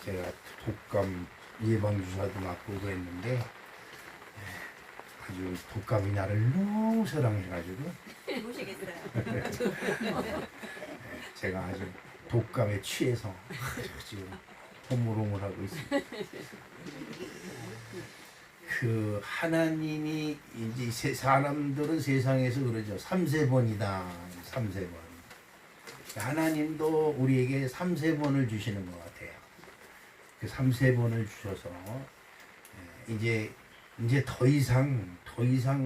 제가 독감 예방주사도 맞고 그랬는데 아주 독감이 나를 너무 사랑해가지고 보시겠어요. 제가 아주 독감에 취해서 지금 호물호물하고 있습니다. 그 하나님이 이제 사람들은 세상에서 그러죠. 3세번이다. 3세번. 하나님도 우리에게 3세번을 주시는 것 같아요. 그 3세번을 주셔서 이제 더 이상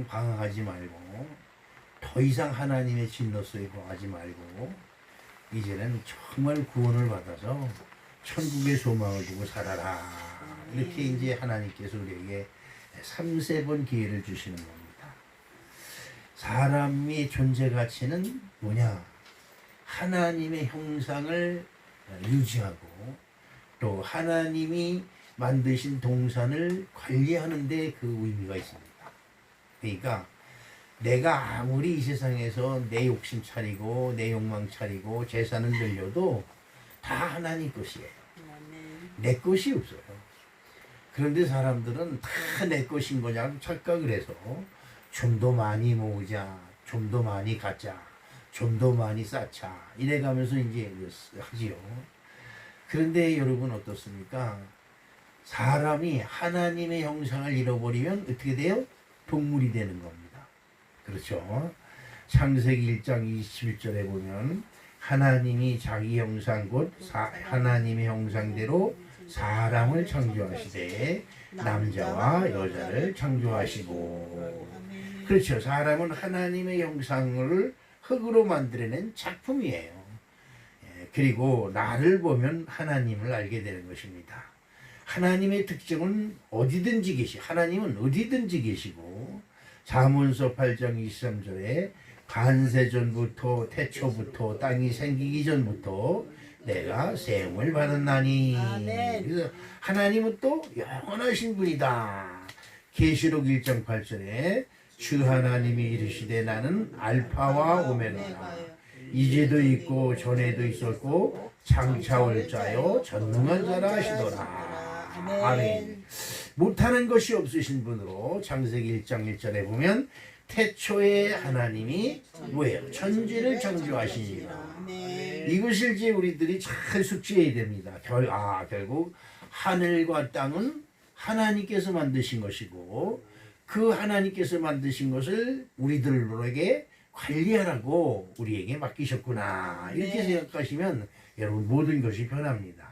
방황하지 말고 더 이상 하나님의 진노 속에 거하지 말고 이제는 정말 구원을 받아서 천국의 소망을 두고 살아라. 이렇게 이제 하나님께서 우리에게 3세번 기회를 주시는 겁니다. 사람의 존재 가치는 뭐냐? 하나님의 형상을 유지하고 또 하나님이 만드신 동산을 관리하는 데 그 의미가 있습니다. 그러니까 내가 아무리 이 세상에서 내 욕심 차리고 내 욕망 차리고 재산을 늘려도 다 하나님 것이에요. 내 것이 없어요. 그런데 사람들은 다 내 것인 거냐고 착각을 해서 좀 더 많이 모으자, 좀 더 많이 갖자, 좀 더 많이 쌓자 이래가면서 이제 하지요. 그런데 여러분 어떻습니까? 사람이 하나님의 형상을 잃어버리면 어떻게 돼요? 동물이 되는 겁니다. 그렇죠? 창세기 1장 21절에 보면 하나님이 자기 형상 곧 하나님의 형상대로 사람을 창조하시되 남자와 여자를 창조하시고. 그렇죠. 사람은 하나님의 형상을 흙으로 만들어낸 작품이에요. 그리고 나를 보면 하나님을 알게 되는 것입니다. 하나님의 특징은 하나님은 어디든지 계시고 잠언서 8장 23절에 반세전부터 태초부터 땅이 생기기 전부터 내가 세움을 받았나니. 그래서 하나님은 또 영원하신 분이다. 계시록 1장 8절에 주 하나님이 이르시되 나는 알파와 오메가다. 이제도 있고 전에도 있었고 장차 올 자요 전능한 자라 하시더라. 아멘. 못하는 것이 없으신 분으로 창세기 1장 1절에 보면 태초에 하나님이 뭐예요? 천지를 창조하시니라. 이것을 이제 우리들이 잘 숙지해야 됩니다. 결국 하늘과 땅은 하나님께서 만드신 것이고 그 하나님께서 만드신 것을 우리들에게 관리하라고 우리에게 맡기셨구나. 이렇게 생각하시면 여러분 모든 것이 변합니다.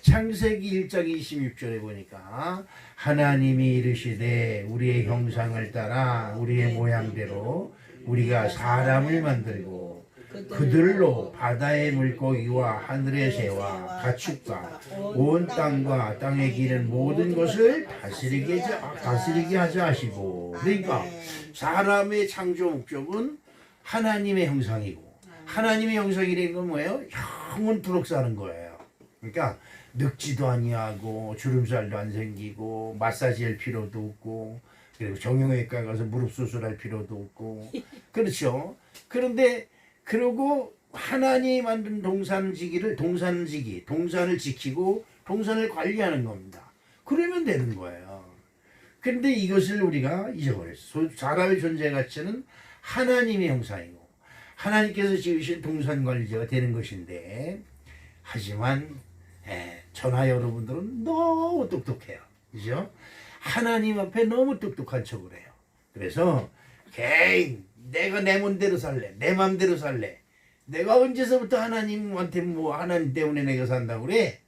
창세기 1장 26절에 보니까 하나님이 이르시되 우리의 형상을 따라 우리의 모양대로 우리가 사람을 만들고 그들로 바다의 물고기와 하늘의 새와 가축과 온 땅과 땅에 기는 모든 것을 다스리게 하자 하시고. 그러니까 사람의 창조 목적은 하나님의 형상이고 하나님의 형상이라는 건 뭐예요? 영원토록 사는 거예요. 그러니까 늙지도 아니하고 주름살도 안 생기고 마사지할 필요도 없고 그리고 정형외과 가서 무릎 수술할 필요도 없고 그렇죠. 그런데 그러고 하나님이 만든 동산을 지키고 동산을 관리하는 겁니다. 그러면 되는 거예요. 그런데 이것을 우리가 잊어버렸어. 사람의 존재 가치는 하나님의 형상이고 하나님께서 지으신 동산 관리자가 되는 것인데 하지만 저나 여러분들은 너무 똑똑해요. 그죠? 하나님 앞에 너무 똑똑한 척을 해요. 그래서 내가 내 맘대로 살래. 내 맘대로 살래. 내가 언제서부터 하나님한테 하나님 때문에 내가 산다고 그래?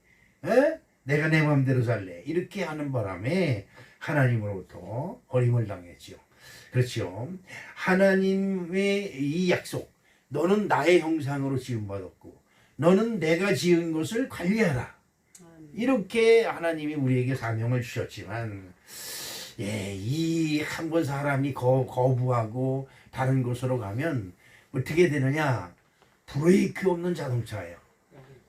내가 내 맘대로 살래. 이렇게 하는 바람에 하나님으로부터 버림을 당했지요. 그렇죠. 하나님의 이 약속. 너는 나의 형상으로 지음받았고 너는 내가 지은 것을 관리하라. 이렇게 하나님이 우리에게 사명을 주셨지만 이 한 번 사람이 거부하고 다른 곳으로 가면 어떻게 되느냐? 브레이크 없는 자동차예요.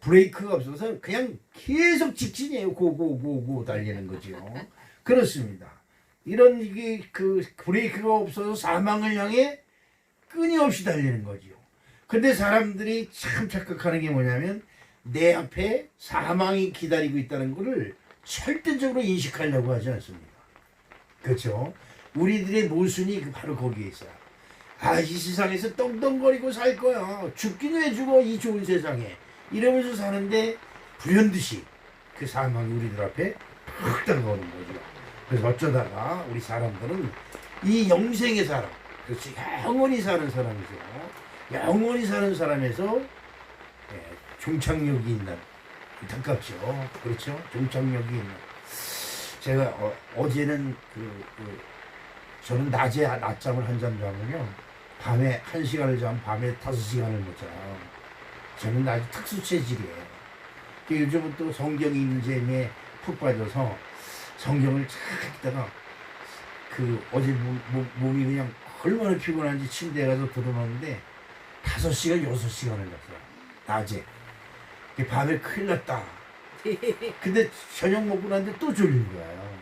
브레이크가 없어서 그냥 계속 직진이에요. 고고고고 달리는 거죠. 그렇습니다. 이런 그 브레이크가 없어서 사망을 향해 끊임없이 달리는 거죠. 근데 사람들이 참 착각하는 게 뭐냐면 내 앞에 사망이 기다리고 있다는 것을 절대적으로 인식하려고 하지 않습니다. 그렇죠? 우리들의 모순이 바로 거기에 있어요. 아, 이 세상에서 떵떵거리고 살 거야. 죽긴 왜 죽어, 이 좋은 세상에. 이러면서 사는데 불현듯이 그 사망이 우리들 앞에 팍 다가오는 거죠. 그래서 어쩌다가 우리 사람들은 이 영생의 사람, 그렇지, 영원히 사는 사람이죠. 영원히 사는 사람에서 종착역이 있는, 안타깝죠. 그렇죠? 종착역이 있는. 제가 어제는 저는 낮에 낮잠을 한 잠 자면요, 밤에 1시간을 자면 밤에 5시간을 못 자요. 저는 아주 특수 체질이에요. 요즘은 또 성경이 있는 재미에 푹 빠져서 성경을 쫙 읽다가 어제 몸이 그냥 얼마나 피곤한지 침대에 가서 들어놓는데 5시간, 6시간을 잤어요. 낮에. 밤에 큰일 났다. 근데 저녁 먹고 났는데 또 졸린 거예요.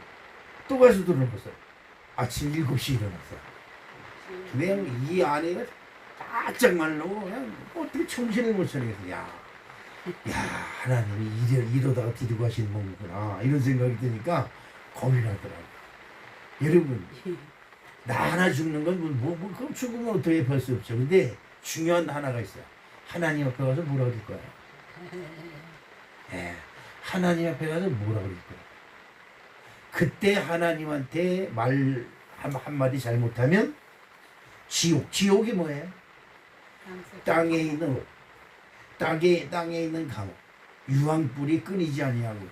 또 가서 들어놓았어요. 아침 7시에 일어났어요. 그냥 이 아내가 바짝 말라고 그냥 어떻게 정신을 못 차리겠어. 야, 하나님이 이러다가 데리고 가시는 거구나, 이런 생각이 드니까 겁이 나더라고요. 여러분, 나 하나 죽는 건 그럼 죽으면 어떻게 할 수 없죠. 근데 중요한 하나가 있어요. 하나님 앞에 가서 뭐라 그럴 거예요? 하나님 앞에 가서 뭐라 그럴 거예요? 그때 하나님한테 말 한마디 잘못하면 지옥이 뭐예요? 땅에 있는 옥, 땅에 있는 감옥, 유황불이 끊이지 아니하고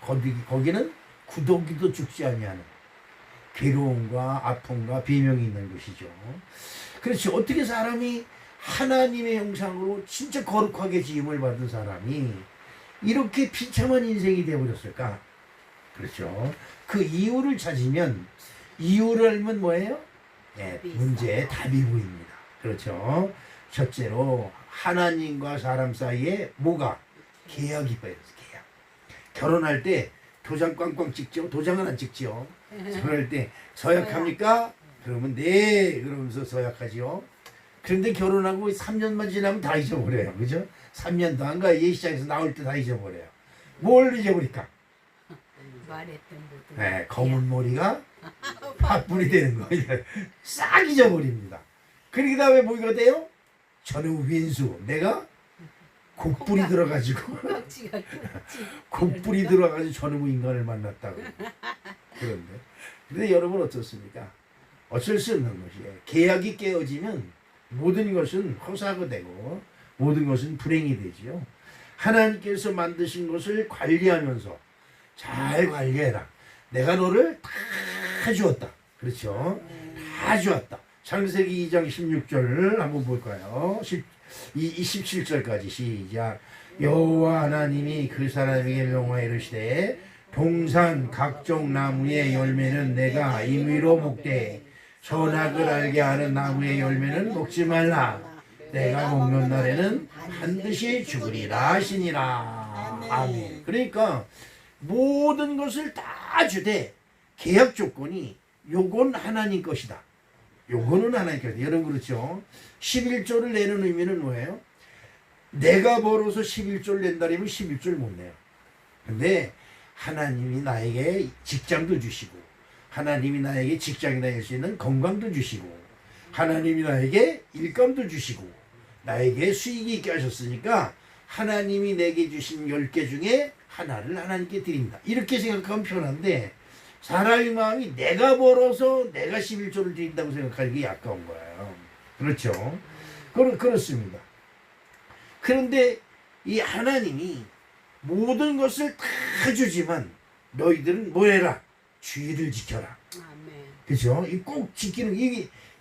거기는 구더기도 죽지 아니하는 괴로움과 아픔과 비명이 있는 곳이죠. 그렇지, 어떻게 사람이 하나님의 형상으로 진짜 거룩하게 지음을 받은 사람이 이렇게 비참한 인생이 되어버렸을까? 그렇죠. 그 이유를 찾으면, 이유를 알면 뭐예요? 문제의 답이 보입니다. 그렇죠. 첫째로 하나님과 사람 사이에 뭐가? 계약이 빠졌어요. 계약. 결혼할 때 도장 꽝꽝 찍죠. 도장은 안 찍죠. 그럴 때 서약합니까? 그러면 네, 그러면서 서약하지요. 그런데 결혼하고 3년만 지나면 다 잊어버려요. 그죠? 3년도 안 가. 예시장에서 나올 때 다 잊어버려요. 뭘 잊어버릴까? 말했던 것도. 검은 머리가 팥불이 되는 거. 싹 잊어버립니다. 그 다음에 뭐가 돼요? 저는 윈수. 내가 곡불이 들어가지고 곡불이 들어가지고 저놈의 인간을 만났다고. 근데 여러분 어떻습니까? 어쩔 수 없는 것이에요. 계약이 깨어지면 모든 것은 허사가 되고 모든 것은 불행이 되지요. 하나님께서 만드신 것을 관리하면서 잘 관리해라. 내가 너를 다 주었다. 그렇죠? 다 주었다. 창세기 2장 16절 한번 볼까요? 17절까지 시작. 여호와 하나님이 그 사람에게 명하여 이르시되 동산 각종 나무의 열매는 내가 임의로 먹되 선악을 알게 하는 나무의 열매는 먹지 말라. 내가 먹는 날에는 반드시 죽으리라 하시니라. 아멘. 그러니까 모든 것을 다 주되 계약 조건이 요건 하나님 것이다. 요거는 하나님 것이다. 여러분 그렇죠? 11조를 내는 의미는 뭐예요? 내가 벌어서 11조를 낸다면 11조를 못 내요. 근데 하나님이 나에게 직장도 주시고 하나님이 나에게 직장에 다닐 수 있는 건강도 주시고 하나님이 나에게 일감도 주시고 나에게 수익이 있게 하셨으니까 하나님이 내게 주신 10개 중에 하나를 하나님께 드린다. 이렇게 생각하면 편한데 사람의 마음이 내가 벌어서 내가 11조를 드린다고 생각하기 약가운 거예요. 그렇죠? 그렇습니다. 그런데 이 하나님이 모든 것을 다 주지만 너희들은 뭐 해라? 주의를 지켜라. 그렇죠? 꼭 지키는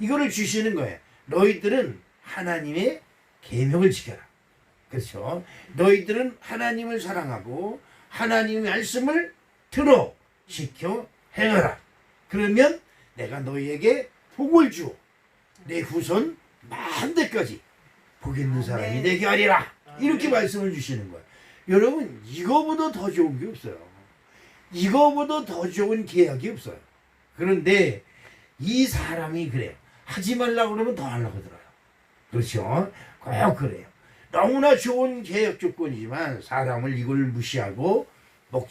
이거를 주시는 거예요. 너희들은 하나님의 계명을 지켜라. 그렇죠? 너희들은 하나님을 사랑하고 하나님의 말씀을 들어 지켜 행하라. 그러면 내가 너희에게 복을 주어 내 후손 만대까지 복 있는 사람이 되게 하리라. 이렇게 말씀을 주시는 거예요. 여러분 이거보다 더 좋은 게 없어요. 이거보다 더 좋은 계약이 없어요. 그런데 이 사람이 그래요. 하지 말라고 그러면 더 하려고 들어요. 그렇죠? 꼭 그래요. 너무나 좋은 계획 조건이지만 사람을 이걸 무시하고 먹지